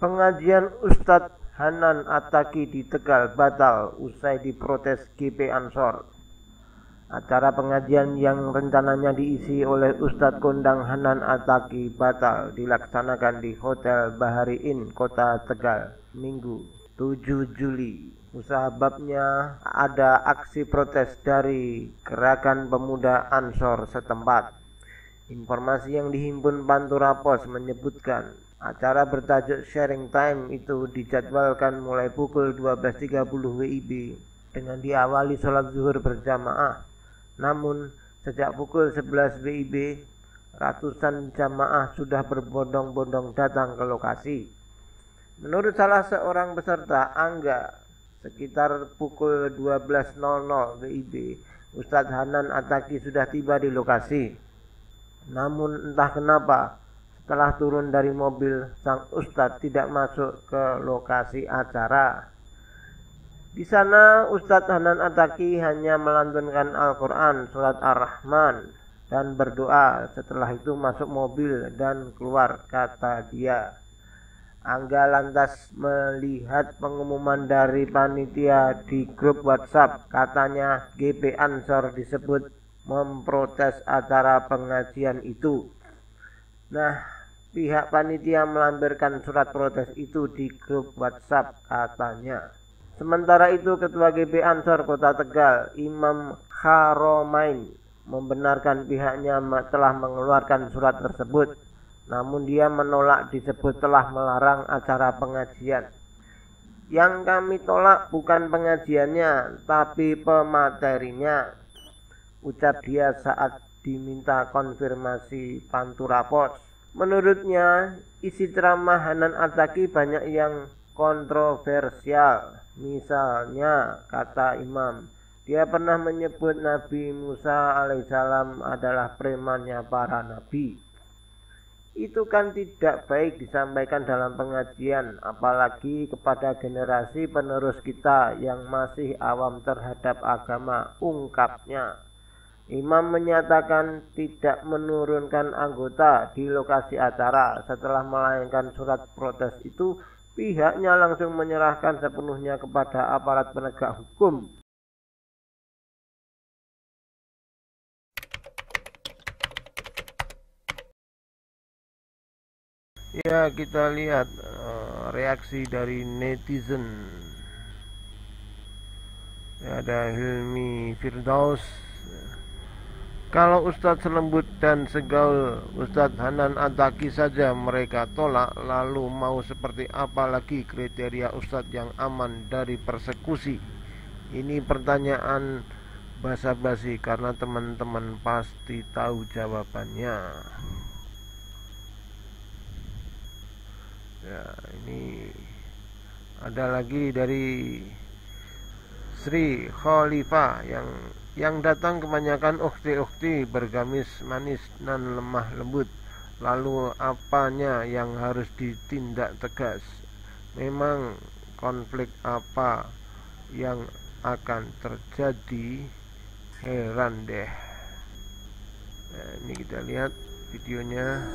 Pengajian Ustadz Hanan Attaqi di Tegal batal usai diprotes GP Ansor. Acara pengajian yang rencananya diisi oleh Ustadz kondang Hanan Attaqi batal dilaksanakan di Hotel Bahari Inn, Kota Tegal, Minggu 7 Juli. Sebabnya ada aksi protes dari gerakan pemuda Ansor setempat. Informasi yang dihimpun Pantura Pos menyebutkan acara bertajuk Sharing Time itu dijadwalkan mulai pukul 12.30 WIB dengan diawali sholat zuhur berjamaah. Namun sejak pukul 11 WIB ratusan jamaah sudah berbondong-bondong datang ke lokasi. Menurut salah seorang peserta, Angga, sekitar pukul 12.00 WIB Ustadz Hanan Attaqi sudah tiba di lokasi. Namun entah kenapa setelah turun dari mobil, sang Ustadz tidak masuk ke lokasi acara. Di sana Ustadz Hanan Attaqi hanya melantunkan Al-Quran surat Ar-Rahman dan berdoa. Setelah itu masuk mobil dan keluar, kata dia. Angga lantas melihat pengumuman dari panitia di grup WhatsApp. Katanya GP Ansor disebut memprotes acara pengajian itu. Nah, pihak panitia melampirkan surat protes itu di grup WhatsApp, katanya. Sementara itu, Ketua GP Ansor Kota Tegal, Imam Haromain, membenarkan pihaknya telah mengeluarkan surat tersebut. Namun dia menolak disebut telah melarang acara pengajian. Yang kami tolak bukan pengajiannya, tapi pematerinya, ucap dia saat diminta konfirmasi Pantura Pos. Menurutnya, isi ceramah Hanan Attaqi banyak yang kontroversial. Misalnya, kata Imam, dia pernah menyebut Nabi Musa alaihissalam adalah premannya para nabi. Itu kan tidak baik disampaikan dalam pengajian, apalagi kepada generasi penerus kita yang masih awam terhadap agama, ungkapnya. Imam menyatakan tidak menurunkan anggota di lokasi acara. Setelah melayangkan surat protes itu, pihaknya langsung menyerahkan sepenuhnya kepada aparat penegak hukum. Ya, kita lihat reaksi dari netizen. Ya, ada Hilmi Firdaus. Kalau Ustadz selembut dan segaul Ustadz Hanan Attaqi saja mereka tolak, lalu mau seperti apa lagi kriteria Ustadz yang aman dari persekusi? Ini pertanyaan basa-basi karena teman-teman pasti tahu jawabannya. Ya, ini ada lagi dari Sri Khalifah yang datang kebanyakan ukhti-ukhti bergamis manis dan lemah lembut. Lalu apanya yang harus ditindak tegas? Memang konflik apa yang akan terjadi? Heran deh. Nah, ini kita lihat videonya.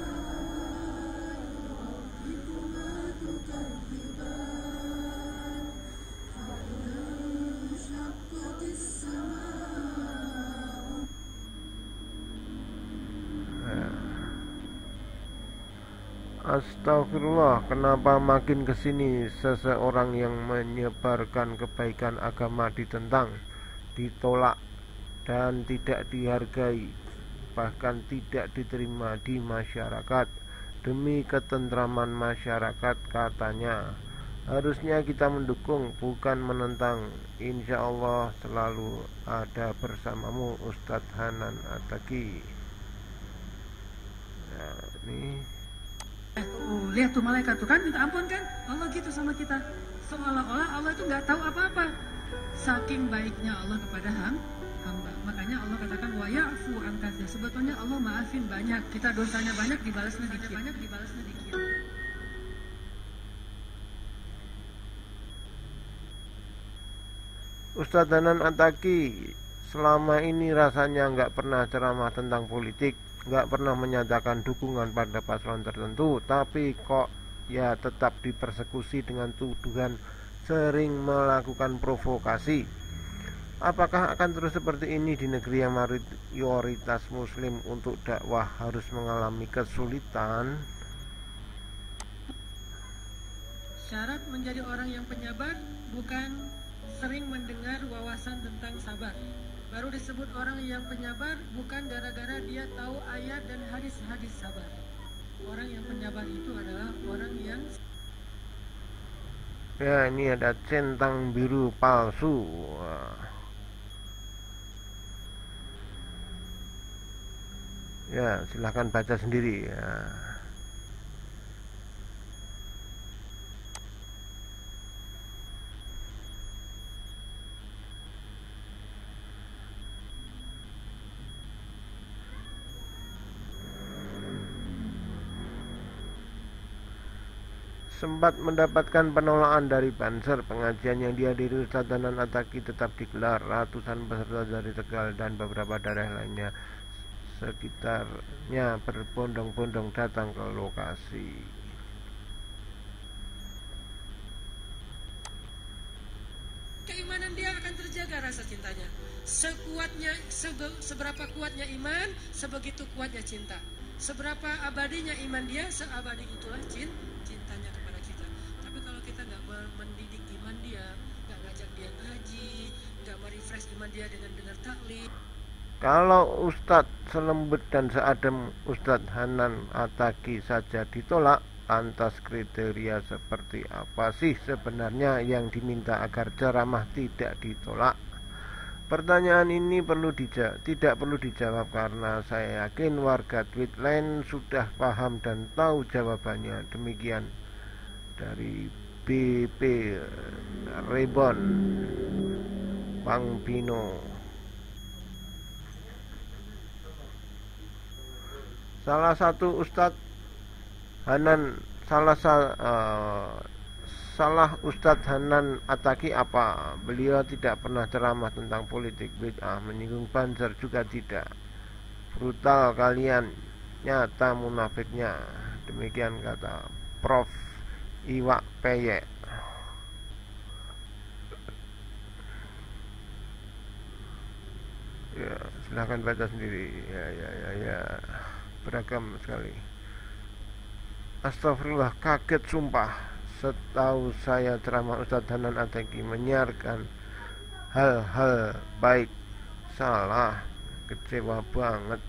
Astagfirullah, kenapa makin kesini seseorang yang menyebarkan kebaikan agama ditentang, ditolak, dan tidak dihargai, bahkan tidak diterima di masyarakat. Demi ketentraman masyarakat, katanya, harusnya kita mendukung, bukan menentang. Insya Allah selalu ada bersamamu, Ustadz Hanan Attaqi. Nah, ini lihat tuh malaikat tuh kan minta ampun kan, Allah gitu sama kita, seolah-olah Allah itu nggak tahu apa-apa. Saking baiknya Allah kepada hamba, makanya Allah katakan wa ya'fu an katsir. Sebetulnya Allah maafin banyak, kita dosanya banyak dibalasnya dikit. Ustadz Hanan Attaqi selama ini rasanya nggak pernah ceramah tentang politik, nggak pernah menyatakan dukungan pada paslon tertentu, tapi kok ya tetap dipersekusi dengan tuduhan sering melakukan provokasi. Apakah akan terus seperti ini di negeri yang mayoritas muslim? Untuk dakwah harus mengalami kesulitan. Syarat menjadi orang yang penyabar bukan sering mendengar wawasan tentang sabar. Baru disebut orang yang penyabar bukan gara-gara dia tahu ayat dan hadis-hadis sabar. Orang yang penyabar itu adalah orang yang... Ya, ini ada centang biru palsu. Ya, silahkan baca sendiri ya. Sempat mendapatkan penolakan dari Banser. Pengajian yang dihadiri Ustaz Hanan Attaqi tetap digelar. Ratusan peserta dari Tegal dan beberapa daerah lainnya sekitarnya berbondong-bondong datang ke lokasi. Keimanan dia akan terjaga rasa cintanya. Seberapa kuatnya iman, sebegitu kuatnya cinta. Seberapa abadinya iman dia, seabadi itulah cintanya kepada kita. Tapi kalau kita nggak mendidik iman dia, nggak ngajak dia ngaji, nggak merefresh iman dia dengan dengar taklid. Kalau Ustadz selembut dan seadem Ustadz Hanan Attaqi saja ditolak, lantas kriteria seperti apa sih sebenarnya yang diminta agar ceramah tidak ditolak? Pertanyaan ini tidak perlu dijawab karena saya yakin warga Tweetland sudah paham dan tahu jawabannya. Demikian dari BP Rebon Bang Bino. Salah satu Ustadz Hanan salah Ustadz Hanan Attaqi apa? Beliau tidak pernah ceramah tentang politik bid'ah, menyinggung Banser juga tidak. Brutal kalian, nyata munafiknya. Demikian kata Prof. Iwak Peyek. Ya, silahkan baca sendiri. Ya. Beragam sekali. Astagfirullah, kaget sumpah. Setahu saya ceramah Ustadz Hanan Attaqi menyiarkan hal-hal baik. Salah, kecewa banget.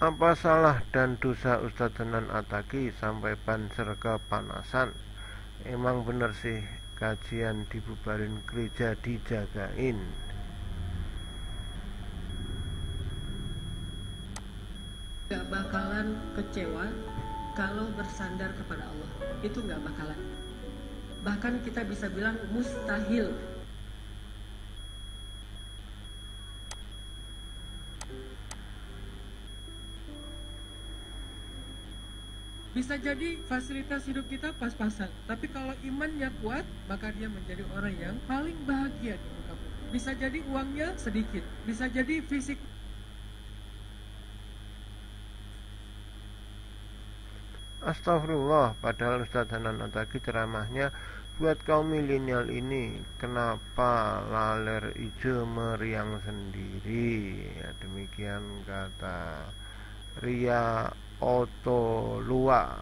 Apa salah dan dosa Ustadz Hanan Attaqi sampai Banser kepanasan? Emang bener sih kajian dibubarin, gereja dijagain. Gak bakalan kecewa kalau bersandar kepada Allah. Itu gak bakalan. Bahkan kita bisa bilang mustahil. Bisa jadi fasilitas hidup kita pas-pasan, tapi kalau imannya kuat, maka dia menjadi orang yang paling bahagia di muka bumi. Bisa jadi uangnya sedikit, bisa jadi fisik. Astagfirullah, padahal Ustadz Hanan Attaqi ceramahnya buat kaum milenial ini. Kenapa laler ijo meriang sendiri? Ya, demikian kata Ria Otolua.